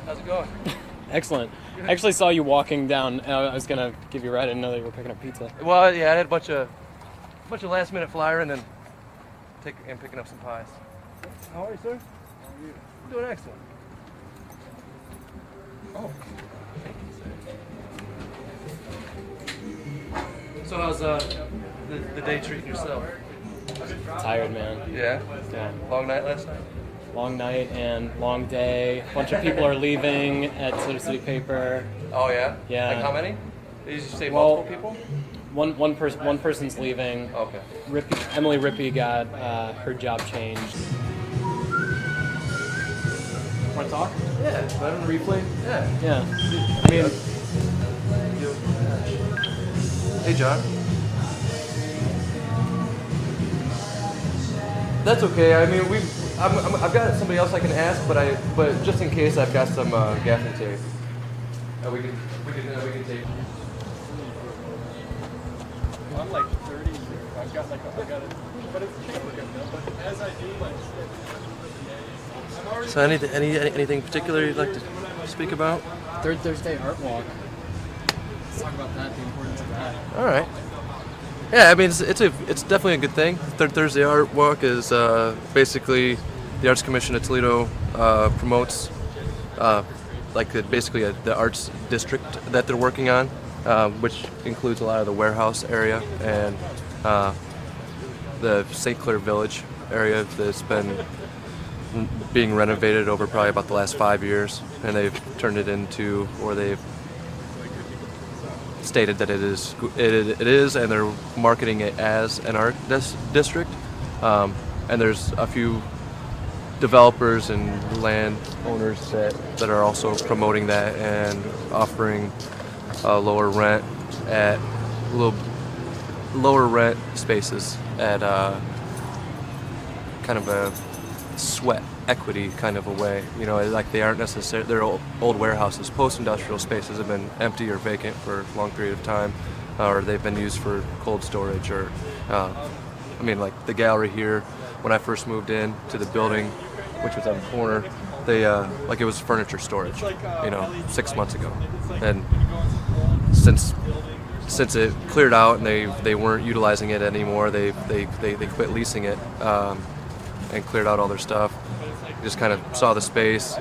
How's it going? Excellent. I actually saw you walking down. I was gonna give you a ride. I didn't know that you were picking up pizza. Well, yeah, I had a bunch of last minute flyer and then picking up some pies. How are you, sir? How are you? I'm doing excellent. Oh. So how's the day treating yourself? Tired, man. Yeah? Yeah. Long night last night? Long night and long day. A bunch of people are leaving at City Paper. Oh yeah? Yeah. Like how many? Did you say Well, multiple people? One person's leaving. Okay. Emily Rippey got her job changed. Want to talk? Yeah. Better Briefly? Yeah. Yeah. I mean, Hey, John. That's okay. I mean, I've got somebody else I can ask, but just in case, I've got some gaffer tape. We can tape. I'm like 30 years. I've got it, but it's changing. But as I do, like, So anything particular you'd like to speak about? Third Thursday Art Walk. Let's talk about that, the importance of that. All right. Yeah, I mean it's definitely a good thing. Third Thursday Art Walk is basically the Arts Commission of Toledo promotes basically the arts district that they're working on, which includes a lot of the warehouse area and the St. Clair Village area that's been being renovated over probably about the last 5 years, and they've turned it into, or they've stated that it is, and they're marketing it as an art district. And there's a few developers and land owners that are also promoting that and offering lower rent spaces at kind of a sweat equity kind of a way. You know, like they aren't necessarily, they're old warehouses. Post-industrial spaces have been empty or vacant for a long period of time, or they've been used for cold storage, or I mean, like the gallery here, when I first moved in to the building, which was on the corner, they like it was furniture storage, you know, 6 months ago. And since it cleared out and they weren't utilizing it anymore, they quit leasing it and cleared out all their stuff. Just kind of saw the space,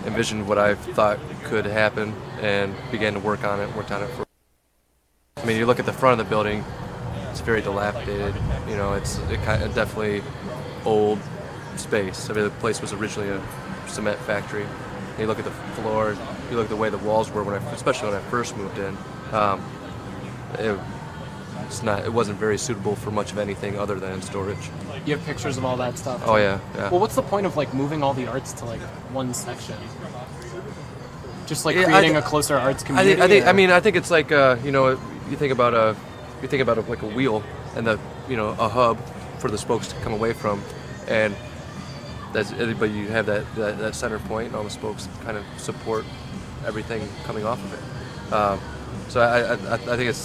envisioned what I thought could happen, and began to worked on it for. I mean, you look at the front of the building, it's very dilapidated. You know, it kind of definitely old space. I mean, the place was originally a cement factory. And you look at the floor, you look at the way the walls were especially when I first moved in. It wasn't very suitable for much of anything other than storage. You have pictures of all that stuff? Oh yeah. Well, what's the point of like moving all the arts to like one section? Just like Yeah, creating a closer arts community? I think it's like you know, you think about like a wheel and a hub for the spokes to come away from, and but you have that center point, and all the spokes kind of support everything coming off of it. So I think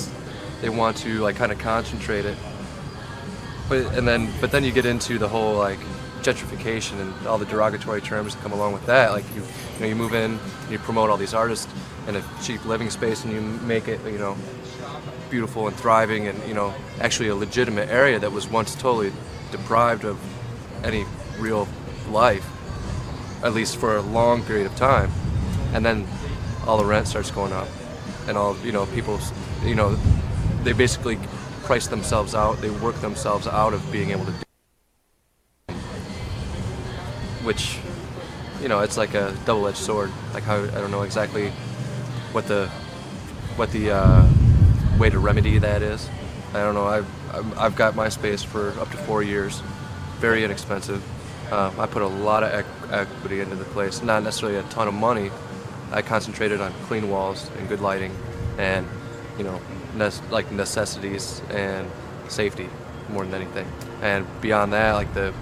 they want to like kind of concentrate it, but then you get into the whole like gentrification and all the derogatory terms that come along with that. Like you move in, you promote all these artists in a cheap living space, and you make it beautiful and thriving, and actually a legitimate area that was once totally deprived of any real life, at least for a long period of time. And then all the rent starts going up, and all people they basically price themselves out, they work themselves out of being able to do, which it's like a double-edged sword. Like how, I don't know exactly what the way to remedy that is. I don't know. I've got my space for up to 4 years, very inexpensive. I put a lot of equity into the place, not necessarily a ton of money. I concentrated on clean walls and good lighting, and like necessities and safety more than anything. And beyond that, like I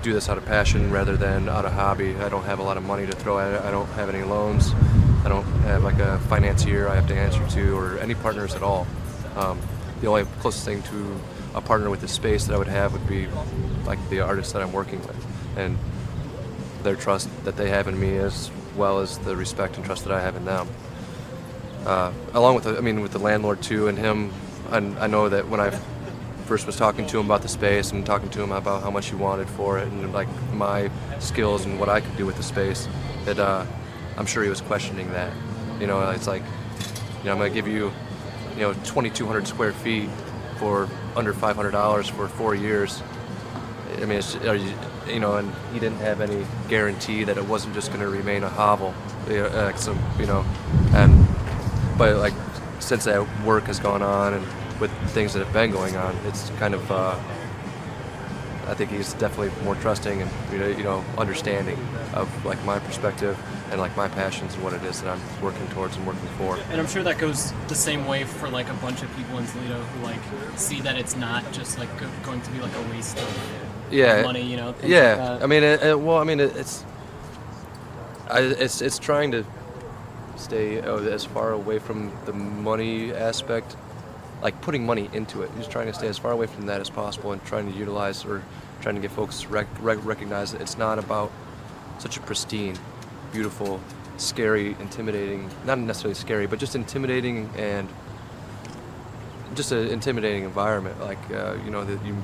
do this out of passion rather than out of hobby. I don't have a lot of money to throw at it. I don't have any loans. I don't have like a financier I have to answer to, or any partners at all. The only closest thing to a partner with this space that I would have would be like the artists that I'm working with. And their trust that they have in me, as well as the respect and trust that I have in them. Along with with the landlord too, and him, I know that when I first was talking to him about the space and talking to him about how much he wanted for it and like my skills and what I could do with the space, that I'm sure he was questioning that. It's like, I'm going to give you, 2,200 square feet for under $500 for 4 years. I mean, and he didn't have any guarantee that it wasn't just going to remain a hovel. But like since that work has gone on and with things that have been going on, it's kind of, I think he's definitely more trusting and understanding of like my perspective and like my passions and what it is that I'm working towards and working for. And I'm sure that goes the same way for like a bunch of people in Toledo who like see that it's not just like going to be like a waste of money, things like that. It's trying to stay as far away from the money aspect, like putting money into it. Just trying to stay as far away from that as possible and trying to utilize or trying to get folks to recognize that it's not about such a pristine, beautiful, scary, intimidating, not necessarily scary, but just intimidating and just an intimidating environment. Like, that you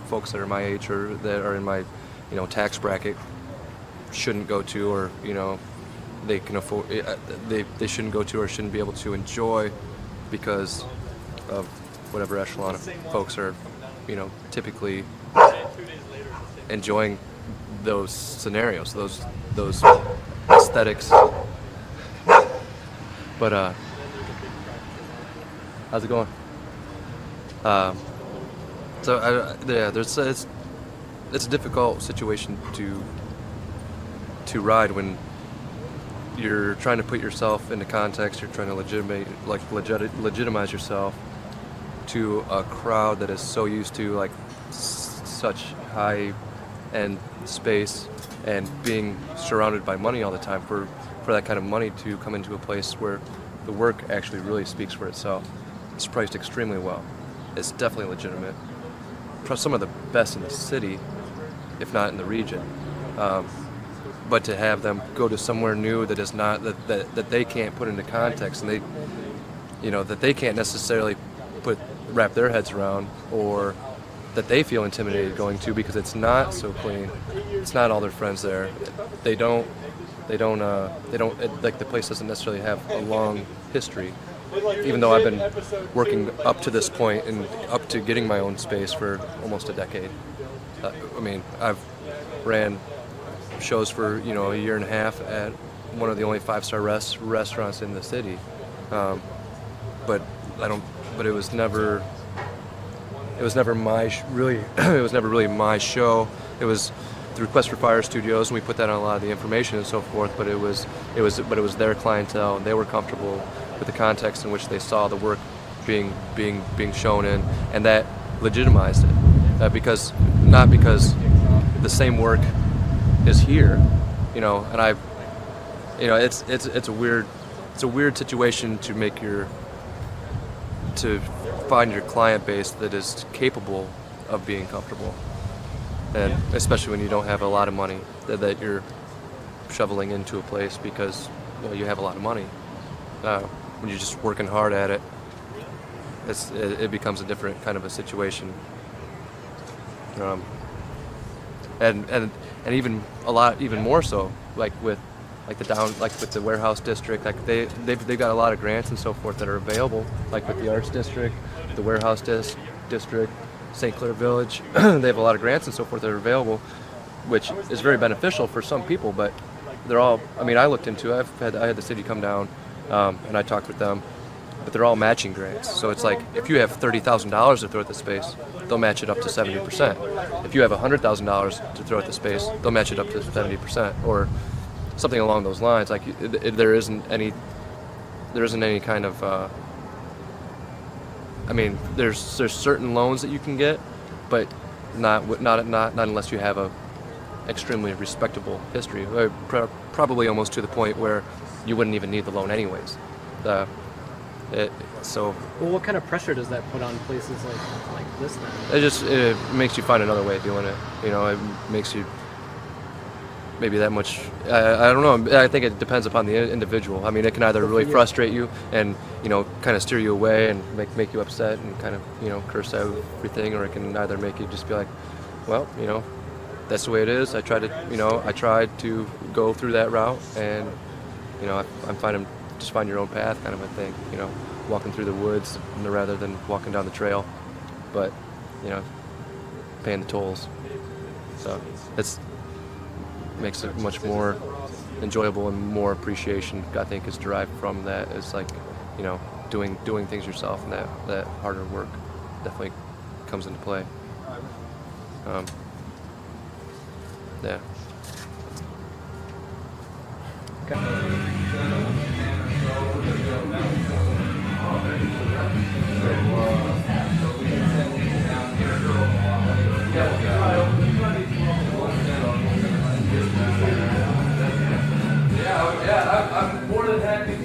folks that are my age or that are in my, tax bracket shouldn't go to, or, they can afford, they shouldn't go to or shouldn't be able to enjoy because of whatever echelon of folks are, typically enjoying those scenarios, those aesthetics. But how's it going? It's a difficult situation to ride when you're trying to put yourself into context. You're trying to legitimize yourself to a crowd that is so used to like such high-end space and being surrounded by money all the time. For that kind of money to come into a place where the work actually really speaks for itself. It's priced extremely well. It's definitely legitimate. Some of the best in the city, if not in the region. But to have them go to somewhere new that is not that they can't put into context, and that they can't necessarily wrap their heads around, or that they feel intimidated going to because it's not so clean. It's not all their friends there. They don't like the place doesn't necessarily have a long history. Even though I've been working up to this point and up to getting my own space for almost a decade. I've ran shows for a year and a half at one of the only 5-star restaurants in the city, but it was never my really it was never really my show. It was the Request for Fire Studios, and we put that on a lot of the information and so forth. But it was their clientele, and they were comfortable with the context in which they saw the work being shown in, and that legitimized it. Because the same work is here, and it's a weird situation to find your client base that is capable of being comfortable, and especially when you don't have a lot of money that you're shoveling into a place because you have a lot of money. When you're just working hard at it, it becomes a different kind of a situation. And even more so, like with the warehouse district, like they've got a lot of grants and so forth that are available, like with the Arts District, the warehouse district, St. Clair Village. They have a lot of grants and so forth that are available, which is very beneficial for some people. But they're all, I looked into it. I had the city come down, and I talked with them, but they're all matching grants. So it's like if you have $30,000 to throw at the space, they'll match it up to 70%. If you have $100,000 to throw at the space, they'll match it up to 70%, or something along those lines. Like there isn't any kind of. There's certain loans that you can get, but not unless you have a extremely respectable history. Probably almost to the point where you wouldn't even need the loan anyways. Well, what kind of pressure does that put on places like this then? It makes you find another way of doing it. It makes you maybe that much. I don't know. I think it depends upon the individual. I mean, it can either really frustrate you and kind of steer you away and make you upset and kind of curse out everything, or it can either make you just be like, well, that's the way it is. I tried to go through that route, and I'm finding just find your own path, kind of a thing. Walking through the woods rather than walking down the trail, but paying the tolls. So it's makes it much more enjoyable, and more appreciation I think is derived from that. Is like doing things yourself, and that harder work definitely comes into play. Yeah. Yeah, I'm more than happy to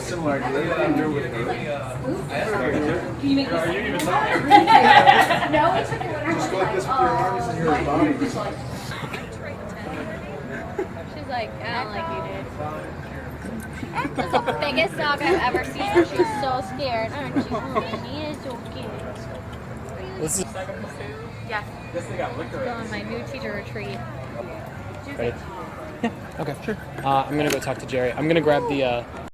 Similar. Can you make are you even talking? No, it's just go like this with your arms and your body. She's like, I don't like you, dude. That's the biggest dog I've ever seen. She's so scared, aren't you? Oh, she is so cute. This is Yes. This thing got liquor. Go on my new teacher retreat. right. Yeah. Okay. Sure. I'm gonna go talk to Jerry. I'm gonna grab the